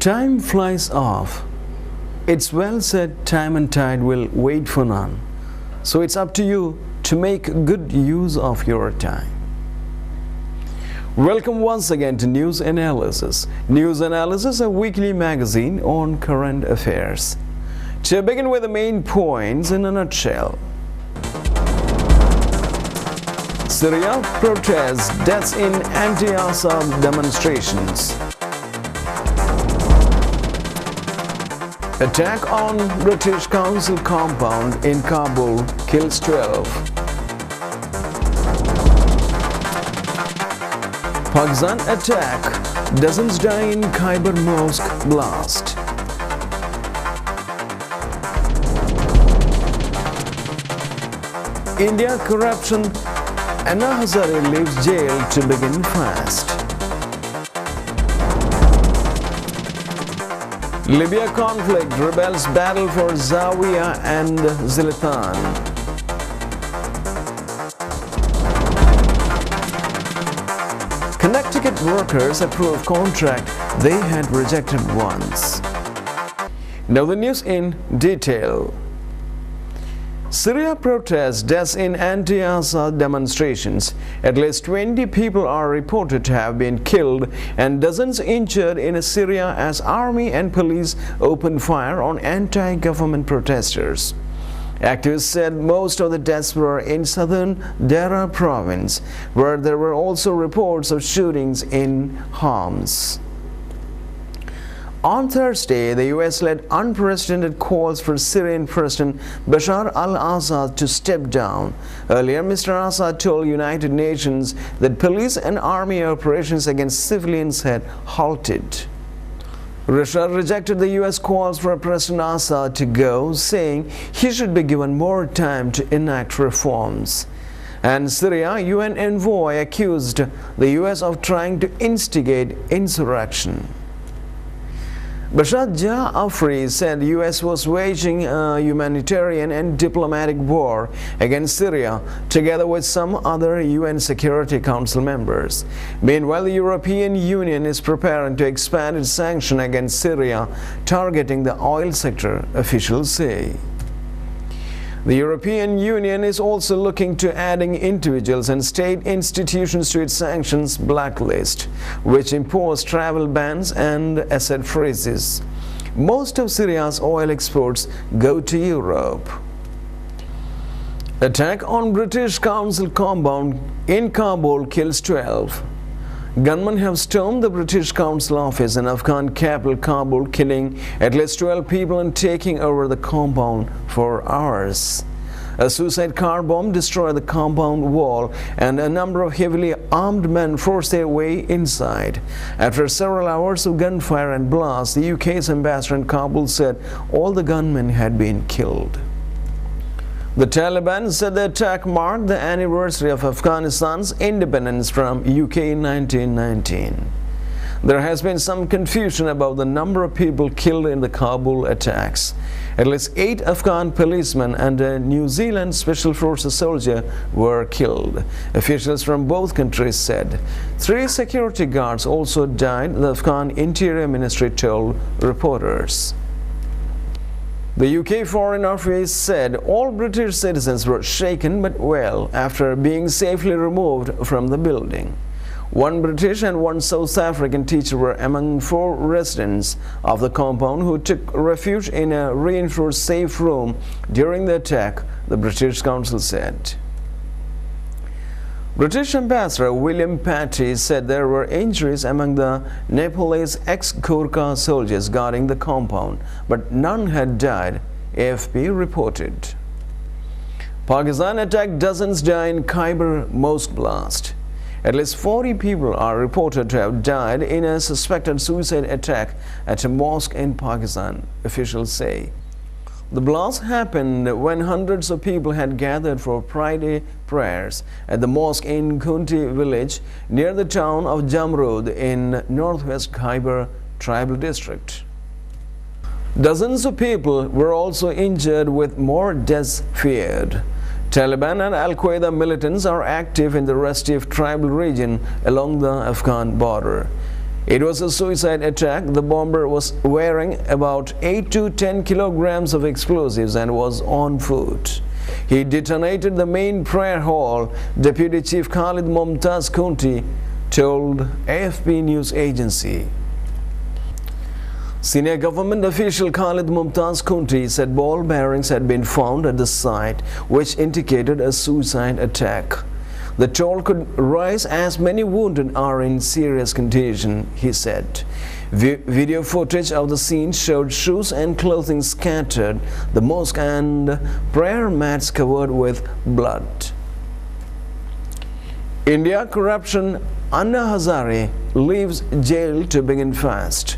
Time flies off. It's well said, time and tide will wait for none. So it's up to you to make good use of your time. Welcome once again to News Analysis. News Analysis, a weekly magazine on current affairs. To begin with the main points in a nutshell. Syria protests, deaths in anti-Assad demonstrations. Attack on British Council compound in Kabul kills 12. Pakistan attack, dozens die in Khyber mosque blast. India corruption, Hazare leaves jail to begin fast. Libya conflict, rebels battle for Zawiya and Zlitan. Connecticut workers approve contract they had rejected once. Now the news in detail. Syria protests, deaths in anti-Assad demonstrations. At least 20 people are reported to have been killed and dozens injured in Syria as army and police opened fire on anti-government protesters. Activists said most of the deaths were in southern Daraa province, where there were also reports of shootings in Homs. On Thursday, the U.S. led unprecedented calls for Syrian President Bashar al-Assad to step down. Earlier, Mr. Assad told United Nations that police and army operations against civilians had halted. Russia rejected the U.S. calls for President Assad to go, saying he should be given more time to enact reforms. And Syria, UN envoy accused the U.S. of trying to instigate insurrection. Bashar Ja'afri said the U.S. was waging a humanitarian and diplomatic war against Syria, together with some other UN Security Council members. Meanwhile, the European Union is preparing to expand its sanction against Syria, targeting the oil sector, officials say. The European Union is also looking to adding individuals and state institutions to its sanctions blacklist, which impose travel bans and asset freezes. Most of Syria's oil exports go to Europe. Attack on British Council compound in Kabul kills 12. Gunmen have stormed the British Council office in Afghan capital Kabul, killing at least 12 people and taking over the compound for hours. A suicide car bomb destroyed the compound wall, and a number of heavily armed men forced their way inside. After several hours of gunfire and blasts, the UK's ambassador in Kabul said all the gunmen had been killed. The Taliban said the attack marked the anniversary of Afghanistan's independence from UK in 1919. There has been some confusion about the number of people killed in the Kabul attacks. At least 8 Afghan policemen and a New Zealand Special Forces soldier were killed, officials from both countries said. 3 security guards also died, the Afghan Interior Ministry told reporters. The UK Foreign Office said all British citizens were shaken but well after being safely removed from the building. 1 British and 1 South African teacher were among 4 residents of the compound who took refuge in a reinforced safe room during the attack, the British Council said. British Ambassador William Patty said there were injuries among the Nepalese ex-Gurkha soldiers guarding the compound, but none had died, AFP reported. Pakistan attack, dozens die in Khyber mosque blast. At least 40 people are reported to have died in a suspected suicide attack at a mosque in Pakistan, officials say. The blast happened when hundreds of people had gathered for Friday prayers at the mosque in Kunti village near the town of Jamrud in northwest Khyber tribal district. Dozens of people were also injured, with more deaths feared. Taliban and Al-Qaeda militants are active in the restive tribal region along the Afghan border. It was a suicide attack. The bomber was wearing about 8 to 10 kilograms of explosives and was on foot. He detonated the main prayer hall, Deputy Chief Khalid Mumtaz Kunti told AFP news agency. Senior government official Khalid Mumtaz Kunti said ball bearings had been found at the site, which indicated a suicide attack. The toll could rise as many wounded are in serious condition, he said. Video footage of the scene showed shoes and clothing scattered, the mosque and prayer mats covered with blood. India corruption, Anna Hazare leaves jail to begin fast.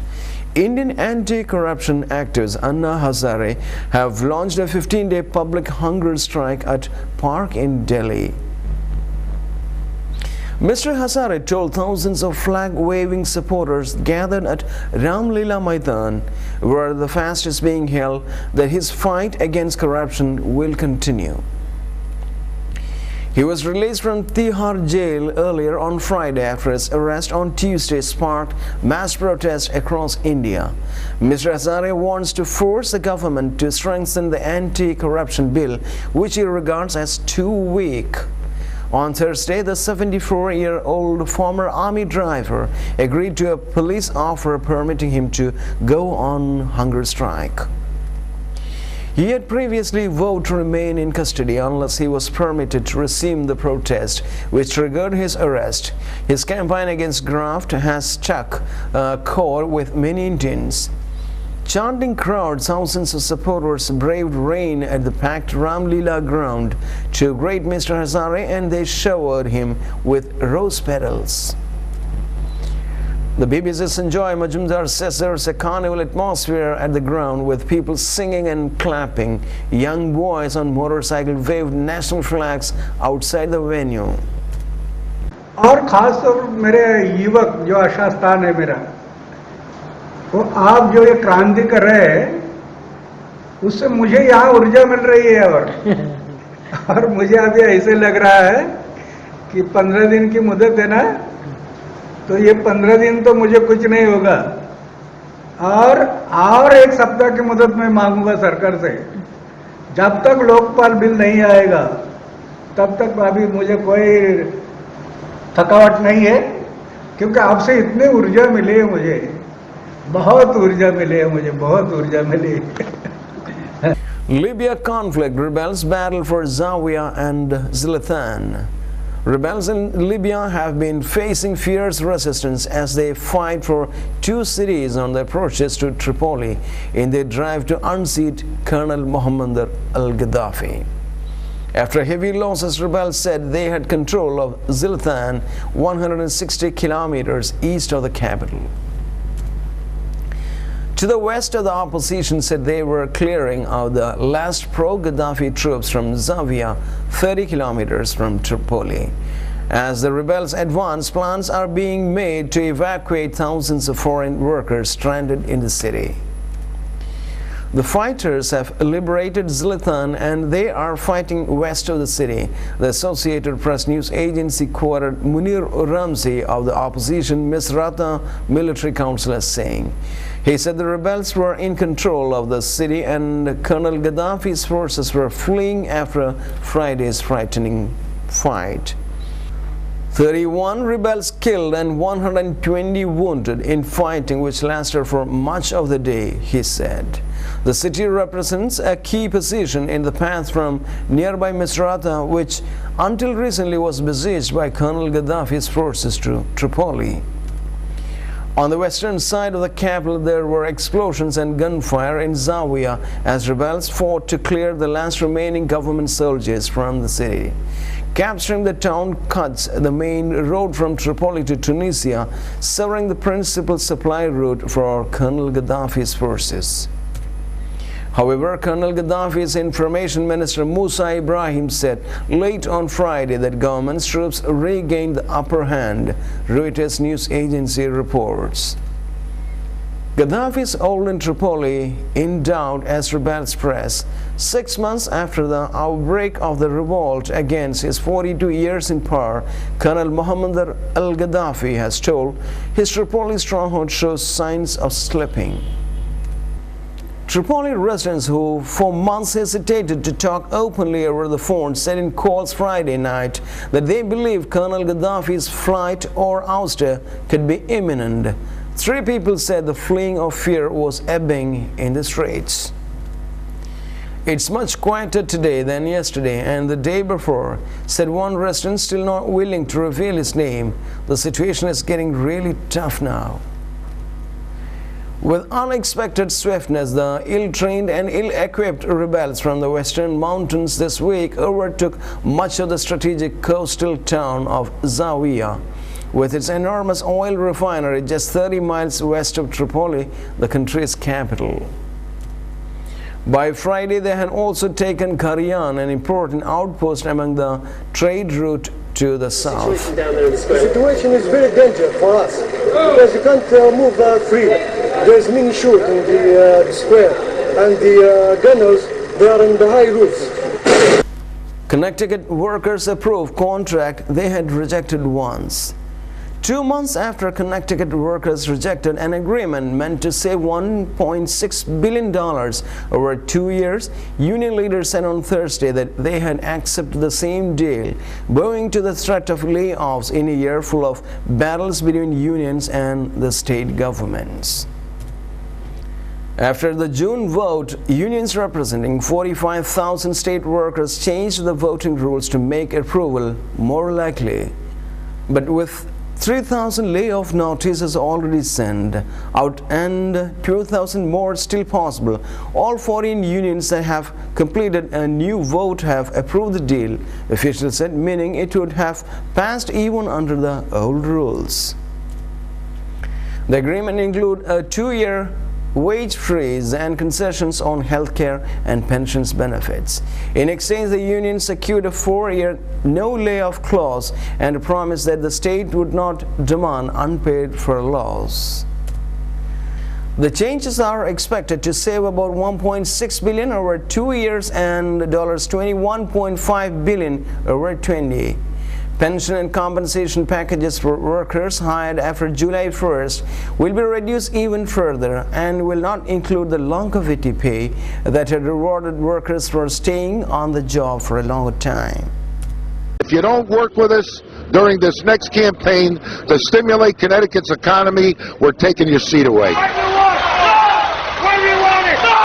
Indian anti-corruption activists Anna Hazare have launched a 15-day public hunger strike at Park in Delhi. Mr. Hazare told thousands of flag-waving supporters gathered at Ram Leela Maidan, where the fast is being held, that his fight against corruption will continue. He was released from Tihar jail earlier on Friday after his arrest on Tuesday sparked mass protests across India. Mr. Hazare wants to force the government to strengthen the anti-corruption bill, which he regards as too weak. On Thursday, the 74-year-old former army driver agreed to a police offer permitting him to go on hunger strike. He had previously vowed to remain in custody unless he was permitted to resume the protest, which triggered his arrest. His campaign against graft has struck a chord with many Indians. Chanting crowds, thousands of supporters braved rain at the packed Ram Leela ground to greet Mr. Hazare, and they showered him with rose petals. The BBC's Sanjoy Majumdar says there's a carnival atmosphere at the ground with people singing and clapping. Young boys on motorcycles waved national flags outside the venue. और खास तौर मेरे युवक जो आशा स्थान है मेरा, वो आप जो ये क्रांति कर रहे हैं उससे मुझे यहाँ ऊर्जा मिल रही है और मुझे अभी ऐसे लग रहा है कि 15 दिन की मुद्दत है ना, तो ये 15 दिन तो मुझे कुछ नहीं होगा और 1 सप्ताह की मुद्दत में मांगूंगा सरकार से। जब तक लोकपाल बिल नहीं आएगा तब तक अभी मुझे कोई थकावट नहीं है, क्योंकि आपसे इतनी ऊर्जा मिली है मुझे, बहुत ऊर्जा मिली है मुझे, बहुत ऊर्जा मिली है। Libya conflict, rebels battle for Zawiya and Zlitan. Rebels in Libya have been facing fierce resistance as they fight for 2 cities on their approaches to Tripoli in their drive to unseat Colonel Muammar al-Gaddafi. After heavy losses, rebels said they had control of Zlitan, 160 kilometers east of the capital. To the west of the opposition said they were clearing out the last pro-Gaddafi troops from Zawiya, 30 kilometers from Tripoli. As the rebels advance, plans are being made to evacuate thousands of foreign workers stranded in the city. The fighters have liberated Zlitan and they are fighting west of the city. The Associated Press news agency quoted Munir Ramzi of the opposition Misrata military council as saying, he said the rebels were in control of the city and Colonel Gaddafi's forces were fleeing after Friday's frightening fight. 31 rebels killed and 120 wounded in fighting which lasted for much of the day, he said. The city represents a key position in the path from nearby Misrata, which until recently was besieged by Colonel Gaddafi's forces to Tripoli. On the western side of the capital, there were explosions and gunfire in Zawiya as rebels fought to clear the last remaining government soldiers from the city. Capturing the town cuts the main road from Tripoli to Tunisia, severing the principal supply route for Colonel Gaddafi's forces. However, Colonel Gaddafi's information minister Musa Ibrahim said late on Friday that government's troops regained the upper hand, Reuters news agency reports. Gaddafi's hold in Tripoli in doubt as rebels press. 6 months after the outbreak of the revolt against his 42 years in power, Colonel Mohammed al-Gaddafi has told his Tripoli stronghold shows signs of slipping. Tripoli residents who for months hesitated to talk openly over the phone said in calls Friday night that they believe Colonel Gaddafi's flight or ouster could be imminent. 3 people said the feeling of fear was ebbing in the streets. It's much quieter today than yesterday and the day before, said one resident, still not willing to reveal his name. The situation is getting really tough now. With unexpected swiftness, the ill-trained and ill-equipped rebels from the western mountains this week overtook much of the strategic coastal town of Zawiya. With its enormous oil refinery just 30 miles west of Tripoli, the country's capital. By Friday, they had also taken Karyan, an important outpost among the trade route to the south. The situation is very dangerous for us because you can't move free. There's mini shoot in the square, and the gunners, they are in the high roofs. Connecticut workers approved contract they had rejected once. 2 months after Connecticut workers rejected an agreement meant to save $1.6 billion over 2 years, union leaders said on Thursday that they had accepted the same deal, bowing to the threat of layoffs in a year full of battles between unions and the state governments. After the June vote, unions representing 45,000 state workers changed the voting rules to make approval more likely. But with 3,000 layoff notices already sent out and 2,000 more still possible, all 14 unions that have completed a new vote have approved the deal, officials said, meaning it would have passed even under the old rules. The agreement includes a 2-year wage freeze and concessions on healthcare and pensions benefits. In exchange, the union secured a 4-year no layoff clause and a promise that the state would not demand unpaid furloughs. The changes are expected to save about $1.6 billion over 2 years and $21.5 billion over 20. Pension and compensation packages for workers hired after July 1st will be reduced even further and will not include the longevity pay that had rewarded workers for staying on the job for a longer time. If you don't work with us during this next campaign to stimulate Connecticut's economy, we're taking your seat away.